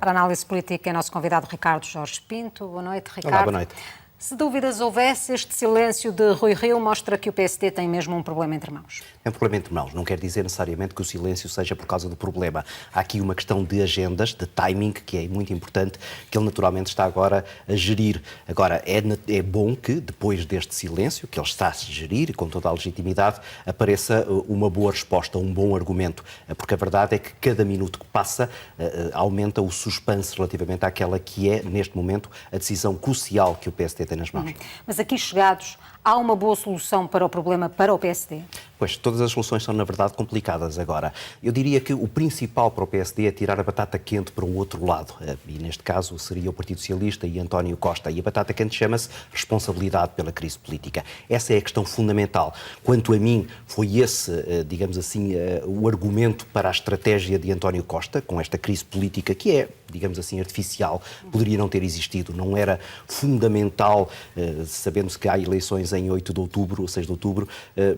Para a análise política é nosso convidado Ricardo Jorge Pinto. Boa noite, Ricardo. Olá, boa noite. Se dúvidas houvesse, este silêncio de Rui Rio mostra que o PSD tem mesmo um problema entre mãos. É um problema entre mãos. Não quer dizer necessariamente que o silêncio seja por causa do problema. Há aqui uma questão de agendas, de timing, que é muito importante, que ele naturalmente está agora a gerir. Agora, é bom que, depois deste silêncio, que ele está a gerir, com toda a legitimidade, apareça uma boa resposta, um bom argumento. Porque a verdade é que cada minuto que passa aumenta o suspense relativamente àquela que é, neste momento, a decisão crucial que o PSD tem nas mãos. Mas aqui chegados, há uma boa solução para o problema para o PSD? Pois, todas as soluções são, na verdade, complicadas agora. Eu diria que o principal para o PSD é tirar a batata quente para o outro lado. E, neste caso, seria o Partido Socialista e António Costa. E a batata quente chama-se responsabilidade pela crise política. Essa é a questão fundamental. Quanto a mim, foi esse, digamos assim, o argumento para a estratégia de António Costa, com esta crise política que é, digamos assim, artificial, poderia não ter existido. Não era fundamental, sabendo-se que há eleições em 8 de outubro, ou 6 de outubro,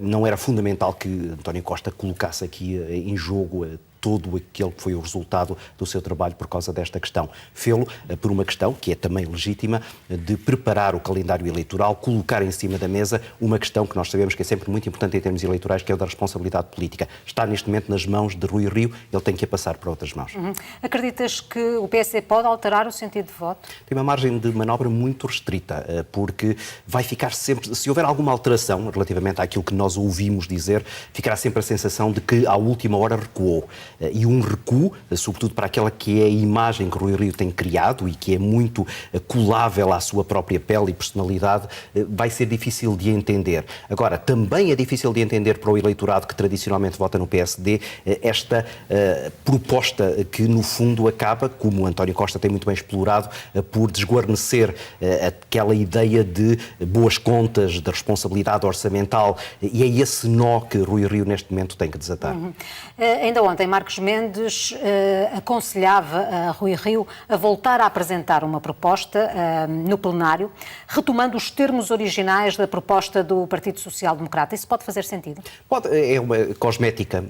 não era fundamental que António Costa colocasse aqui em jogo todo aquele que foi o resultado do seu trabalho por causa desta questão. Fê-lo por uma questão, que é também legítima, de preparar o calendário eleitoral, colocar em cima da mesa uma questão que nós sabemos que é sempre muito importante em termos eleitorais, que é o da responsabilidade política. Está neste momento nas mãos de Rui Rio, ele tem que a passar para outras mãos. Acreditas que o PSD pode alterar o sentido de voto? Tem uma margem de manobra muito restrita, porque vai ficar sempre, se houver alguma alteração relativamente àquilo que nós ouvimos dizer, ficará sempre a sensação de que à última hora recuou. E um recuo, sobretudo para aquela que é a imagem que Rui Rio tem criado e que é muito colável à sua própria pele e personalidade, vai ser difícil de entender. Agora, também é difícil de entender para o eleitorado que tradicionalmente vota no PSD esta proposta que, no fundo, acaba, como o António Costa tem muito bem explorado, por desguarnecer aquela ideia de boas contas, de responsabilidade orçamental, e é esse nó que Rui Rio, neste momento, tem que desatar. Ainda ontem, Marcos Mendes aconselhava a Rui Rio a voltar a apresentar uma proposta no plenário, retomando os termos originais da proposta do Partido Social Democrata. Isso pode fazer sentido? Pode, é uma cosmética,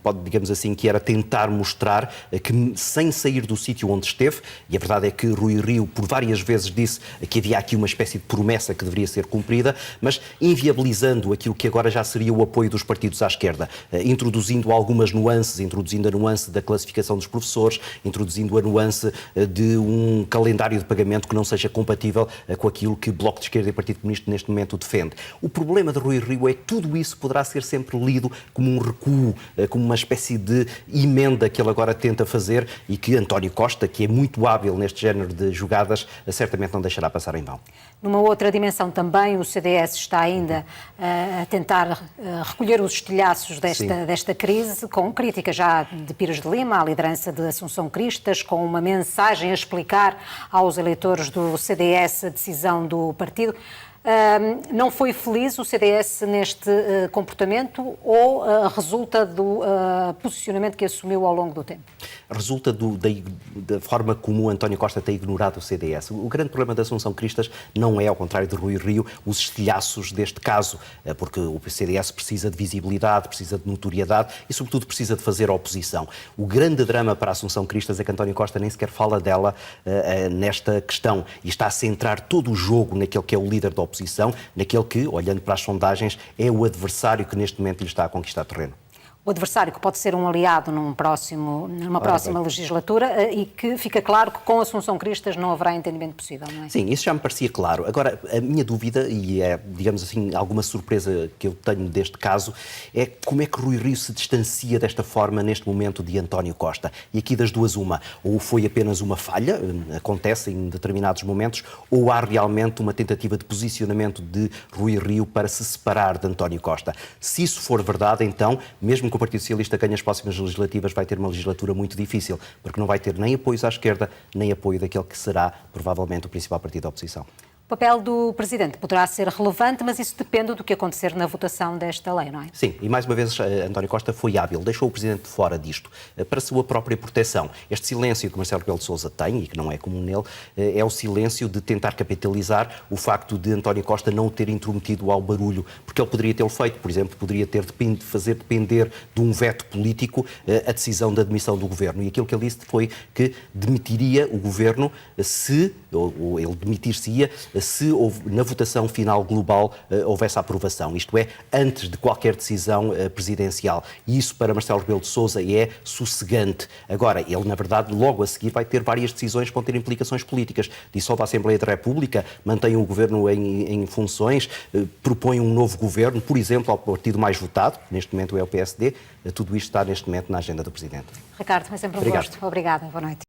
pode, digamos assim, que era tentar mostrar que, sem sair do sítio onde esteve, e a verdade é que Rui Rio por várias vezes disse que havia aqui uma espécie de promessa que deveria ser cumprida, mas inviabilizando aquilo que agora já seria o apoio dos partidos à esquerda, introduzindo algumas nuances, introduzindo a nuance da classificação dos professores, introduzindo a nuance de um calendário de pagamento que não seja compatível com aquilo que o Bloco de Esquerda e o Partido Comunista neste momento defende. O problema de Rui Rio é que tudo isso poderá ser sempre lido como um recuo, como uma espécie de emenda que ele agora tenta fazer e que António Costa, que é muito hábil neste género de jogadas, certamente não deixará passar em vão. Numa outra dimensão também, o CDS está ainda a tentar recolher os estilhaços desta crise, com crítica já de Pires de Lima, à liderança de Assunção Cristas, com uma mensagem a explicar aos eleitores do CDS a decisão do partido. Não foi feliz o CDS neste comportamento ou resulta do posicionamento que assumiu ao longo do tempo? Resulta da forma como António Costa tem ignorado o CDS. O grande problema da Assunção Cristas não é, ao contrário de Rui Rio, os estilhaços deste caso, porque o CDS precisa de visibilidade, precisa de notoriedade e, sobretudo, precisa de fazer oposição. O grande drama para a Assunção Cristas é que António Costa nem sequer fala dela nesta questão e está a centrar todo o jogo naquele que é o líder da oposição, naquele que, olhando para as sondagens, é o adversário que neste momento lhe está a conquistar terreno. O adversário que pode ser um aliado numa próxima legislatura e que fica claro que com Assunção Cristas não haverá entendimento possível, não é? Sim, isso já me parecia claro. Agora, a minha dúvida, e é, digamos assim, alguma surpresa que eu tenho deste caso, é como é que Rui Rio se distancia desta forma neste momento de António Costa. E aqui das duas uma, ou foi apenas uma falha, acontece em determinados momentos, ou há realmente uma tentativa de posicionamento de Rui Rio para se separar de António Costa. Se isso for verdade, então, mesmo que o Partido Socialista ganhe as próximas legislativas, vai ter uma legislatura muito difícil, porque não vai ter nem apoios à esquerda, nem apoio daquele que será, provavelmente, o principal partido da oposição. O papel do Presidente poderá ser relevante, mas isso depende do que acontecer na votação desta lei, não é? Sim, e mais uma vez António Costa foi hábil, deixou o Presidente de fora disto, para a sua própria proteção. Este silêncio que Marcelo Rebelo de Sousa tem, e que não é comum nele, é o silêncio de tentar capitalizar o facto de António Costa não o ter intrometido ao barulho, porque ele poderia tê-lo feito, por exemplo, poderia ter fazer depender de um veto político a decisão da demissão do Governo. E aquilo que ele disse foi que demitiria o Governo ou ele demitir-se-ia se na votação final global houvesse aprovação, isto é, antes de qualquer decisão presidencial. E isso para Marcelo Rebelo de Sousa é sossegante. Agora, ele, na verdade, logo a seguir vai ter várias decisões que vão ter implicações políticas. Dissolve a Assembleia da República, mantém o Governo em funções, propõe um novo Governo, por exemplo, ao partido mais votado, neste momento é o PSD. Tudo isto está neste momento na agenda do Presidente. Ricardo, é sempre um Obrigado. gosto. Obrigada. Boa noite.